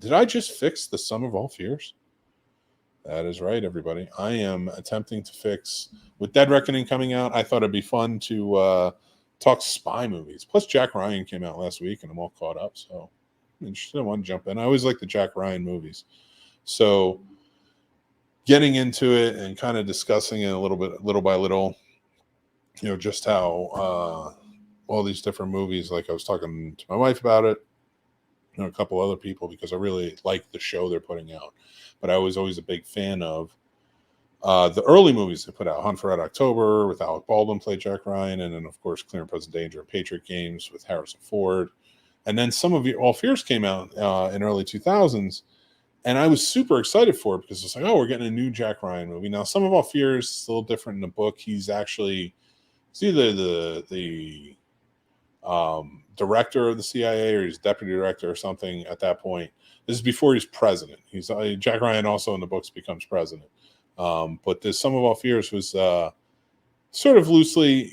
Did I just fix the sum of all fears? That is right, everybody. I am attempting to fix, with Dead Reckoning coming out, I thought it'd be fun to talk spy movies. Plus, Jack Ryan came out last week, and I'm all caught up. So I'm interested. I want to jump in. I always like the Jack Ryan movies. So getting into it and kind of discussing it a little bit, little by little, just how all these different movies, like I was talking to my wife about it, a couple other people, because I really like the show they're putting out. But I was always a big fan of the early movies they put out. Hunt for Red October with Alec Baldwin played Jack Ryan, and then of course Clear and Present Danger and Patriot Games with Harrison Ford. And then some of All Fears came out in early 2000s, and I was super excited for it because it's like, oh, we're getting a new Jack Ryan movie. Now, Some of All Fears is a little different in the book. He's either the director of the CIA or he's deputy director or something at that point. This is before he's president. He's Jack Ryan also in the books becomes president. But this Some of All Fears was sort of loosely,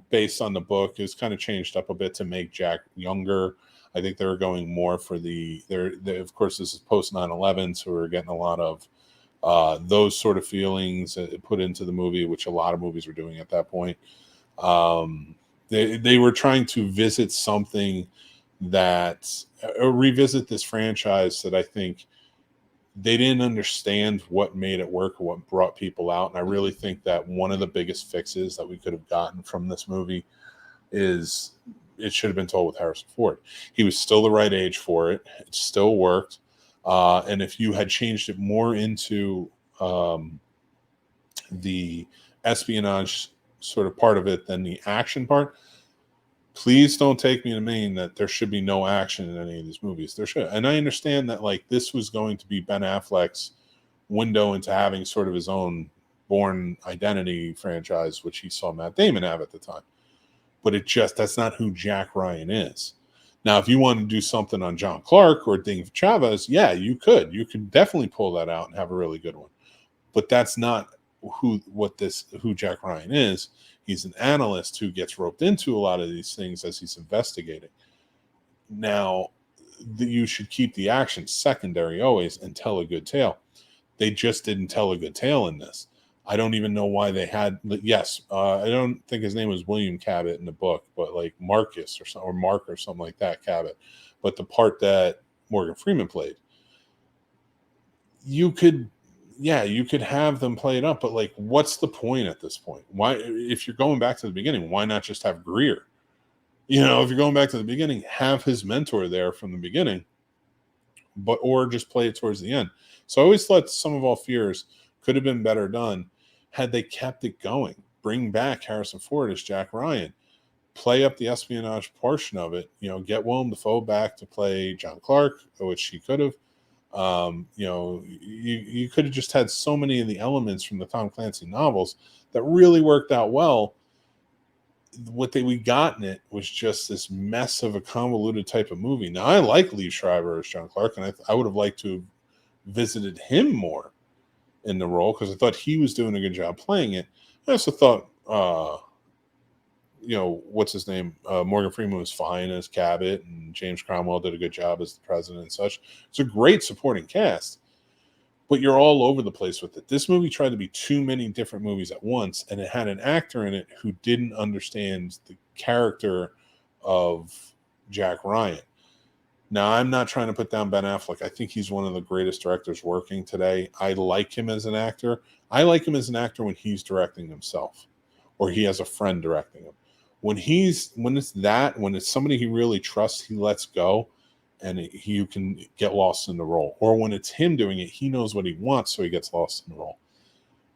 based on the book. It was kind of changed up a bit to make Jack younger. I think they were going more for of course, this is post 9/11, so we're getting a lot of those sort of feelings put into the movie, which a lot of movies were doing at that point. They were trying to visit something revisit this franchise that I think they didn't understand what made it work or what brought people out. And I really think that one of the biggest fixes that we could have gotten from this movie is it should have been told with Harrison Ford. He was still the right age for it. It still worked. And if you had changed it more into the espionage sort of part of it than the action part, please don't take me to mean that there should be no action in any of these movies. There should. And I understand that this was going to be Ben Affleck's window into having sort of his own Bourne Identity franchise, which he saw Matt Damon have at the time. But that's not who Jack Ryan is. Now, if you want to do something on John Clark or Dave Chavez, yeah, you could. You could definitely pull that out and have a really good one. But that's not who Jack Ryan is. He's an analyst who gets roped into a lot of these things as he's investigating. Now, you should keep the action secondary always and tell a good tale. They just didn't tell a good tale in this. I don't even know why they had. Yes, I don't think his name was William Cabot in the book, but like Marcus or Mark or something like that, Cabot. But the part that Morgan Freeman played, you could have them play it up, but what's the point at this point? Why, if you're going back to the beginning, why not just have Greer? If you're going back to the beginning, have his mentor there from the beginning, or just play it towards the end. So I always thought Some of All Fears could have been better done had they kept it going. Bring back Harrison Ford as Jack Ryan, play up the espionage portion of it. Get Willem Dafoe back to play John Clark, which he could have. You could have just had so many of the elements from the Tom Clancy novels that really worked out well. What we got in it was just this mess of a convoluted type of movie. Now, I like Lee Schreiber as John Clark, and I would have liked to have visited him more in the role because I thought he was doing a good job playing it. I also thought, what's his name? Morgan Freeman was fine as Cabot, and James Cromwell did a good job as the president and such. It's a great supporting cast, but you're all over the place with it. This movie tried to be too many different movies at once, and it had an actor in it who didn't understand the character of Jack Ryan. Now, I'm not trying to put down Ben Affleck. I think he's one of the greatest directors working today. I like him as an actor. I like him as an actor when he's directing himself or he has a friend directing him. When it's somebody he really trusts, he lets go and you can get lost in the role. Or when it's him doing it, he knows what he wants, so he gets lost in the role.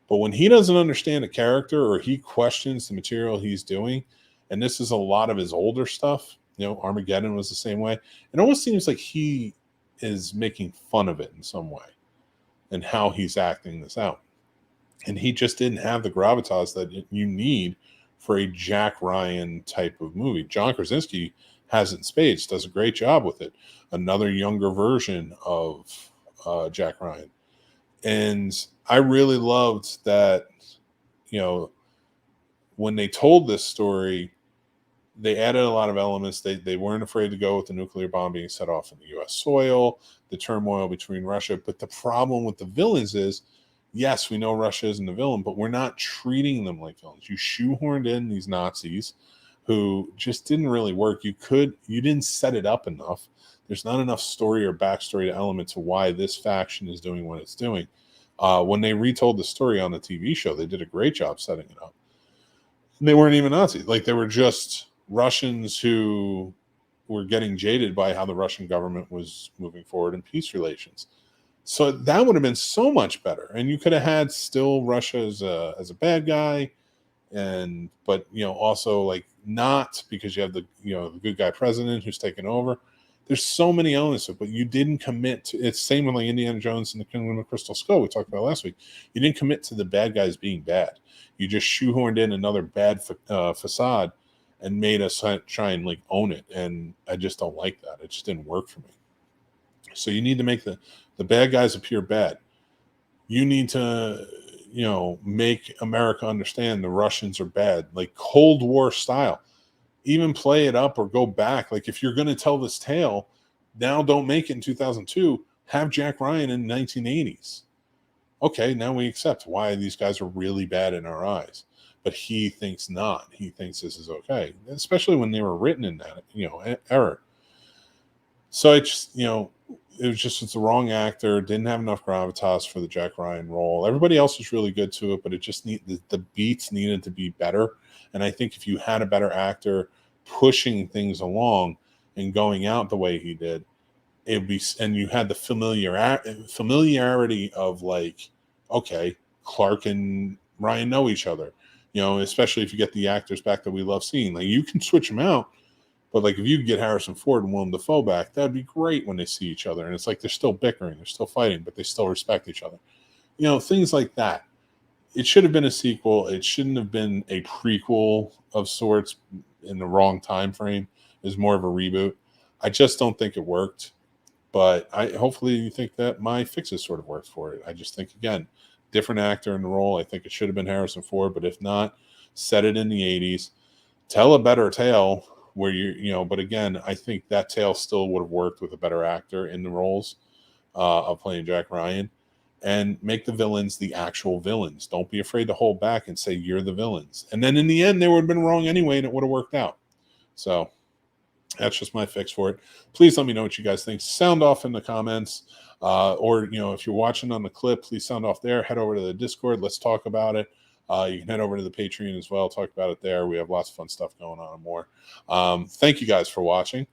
But when he doesn't understand a character or he questions the material he's doing, and this is a lot of his older stuff, Armageddon was the same way. It almost seems like he is making fun of it in some way and how he's acting this out. And he just didn't have the gravitas that you need for a Jack Ryan type of movie. John Krasinski has it in spades, does a great job with it. Another younger version of Jack Ryan. And I really loved that, when they told this story, they added a lot of elements. They weren't afraid to go with the nuclear bomb being set off in the U.S. soil, the turmoil between Russia. But the problem with the villains is, yes, we know Russia isn't the villain, but we're not treating them like villains. You shoehorned in these Nazis who just didn't really work. You didn't set it up enough. There's not enough story or backstory to element to why this faction is doing what it's doing. When they retold the story on the TV show, they did a great job setting it up. And they weren't even Nazis. Like, they were just Russians who were getting jaded by how the Russian government was moving forward in peace relations. So that would have been so much better. And you could have had still Russia as a bad guy, but also like not, because you have the good guy president who's taken over. There's so many elements, but you didn't commit to it's same with like Indiana Jones and the Kingdom of Crystal Skull we talked about last week. You didn't commit to the bad guys being bad. You just shoehorned in another bad facade and made us try and like own it. And I just don't like that. It just didn't work for me. So you need to make the bad guys appear bad. You need to, make America understand the Russians are bad, like Cold War style. Even play it up or go back. Like, if you're going to tell this tale, now don't make it in 2002. Have Jack Ryan in the 1980s. Okay, now we accept why these guys are really bad in our eyes. But he thinks not. He thinks this is okay, especially when they were written in that, era. So it's the wrong actor. Didn't have enough gravitas for the Jack Ryan role. Everybody else was really good to it, but it just the beats needed to be better. And I think if you had a better actor pushing things along and going out the way he did, it'd be, and you had the familiarity of like, okay, Clark and Ryan know each other, especially if you get the actors back that we love seeing. Like, you can switch them out, but like, if you could get Harrison Ford and Willem Dafoe back, that'd be great when they see each other. And it's like, they're still bickering, they're still fighting, but they still respect each other. Things like that. It should have been a sequel. It shouldn't have been a prequel of sorts in the wrong time frame. It was more of a reboot. I just don't think it worked. But hopefully you think that my fixes sort of worked for it. I just think, again, different actor in the role. I think it should have been Harrison Ford, but if not, set it in the 80s. Tell a better tale where but again, I think that tale still would have worked with a better actor in the roles of playing Jack Ryan. And make the villains the actual villains. Don't be afraid to hold back and say you're the villains. And then in the end, they would have been wrong anyway, and it would have worked out. So that's just my fix for it. Please let me know what you guys think. Sound off in the comments. Or, if you're watching on the clip, please sound off there. Head over to the Discord. Let's talk about it. You can head over to the Patreon as well. Talk about it there. We have lots of fun stuff going on and more. Thank you guys for watching.